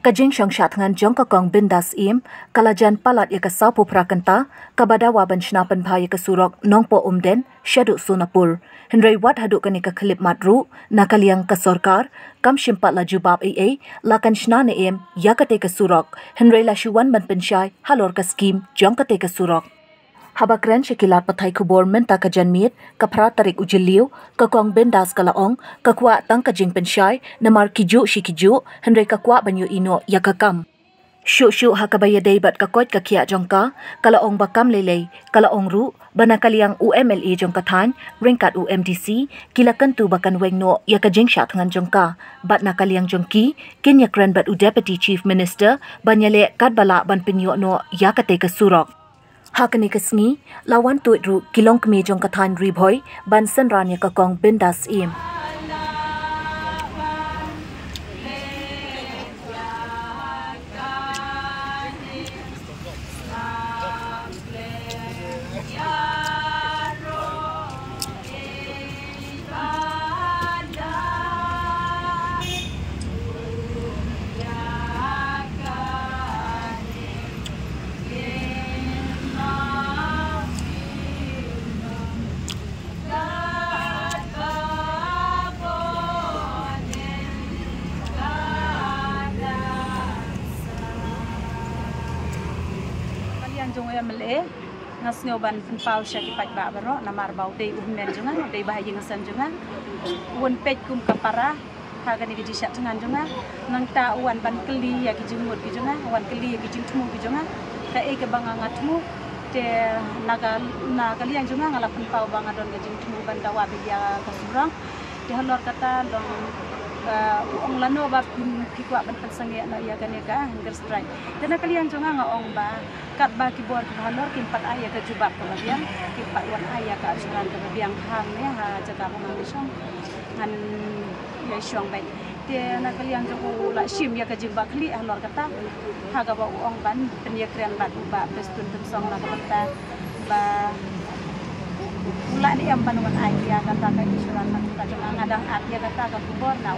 Kajing syangshat ngan jong kakong bindas im, kalajan palat ya kesapu prakenta, kabadawa benshnapen bahaya kesurok nongpo umden, syaduk sunapur. Henry wat haduk kani ke klip matru, nakaliang ke sorkar, kam shimpat la jubab lakan shnane im, ya kate kesurok. Henry la syuwan ban pensyai, halor ke skim, jong kate kesurok. Habakren syikilat patai kubor menta kajan mit, kapra tarik ujiliu, kakong bendas kalaong, kakwa tang kajing pensyai, namar kiju shikiju, henry kakwa banyu ino ya kakam. Syuk-syuk hakabaya daybat kakot kakia jongka, kalaong bakam lelei, kalaong ru, banakaliang UMLA jongka tan, ringkat UMDC, kilakan tu bakan wengno ya kajing syat ngan jongka, bat nakaliang jongki, kin yakran bat u Deputy Chief Minister, banyale kad balak ban pinyok no ya kate kesurok. Hakani kesngi, lawan tuit ru kilong kemi jong katan ribhoy, ban senran ya kakong bindas im. Jong MLA ngasnyo ban pau syaki pat ba baro namar bau dei uhmen jonga dei bahaya ngasan jonga won pej kum kapara haga ni giji syak dengan jonga nang ta wan ban keli ya giji mut gi jonga wan keli ya giji tmu gi jonga ka e ke banga ngatmu te na kali yang jonga ngala pau banga don giji tmu ban dawa bi ya kasurang de halor kata dong ong lano ba pikwa ban pensange na ya kan ya ka hanger strike dana kalian jonga nga ong ba kat ba kibor ke halor kimpat aya ke jubab ke bagian kimpat wan aya ke asuran ke bagian hang ya ha jaga mengang song han ya syong bai dana kalian jonga la shim ya ke jubab kli halor kata haga ba ong ban penyekren ba ba bestun song la kata ba ulah ni yang panuan ayah kata ke isuran kata jangan ngadang ya kata ke kubor na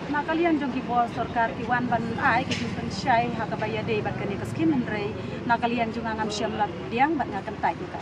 na kalian jong kibor sorkar kiwan ban ai ki pensyai hakabaya dei bat kani keskim hendrei na kalian jong ngam syam lat diang bat ngakan tai juga.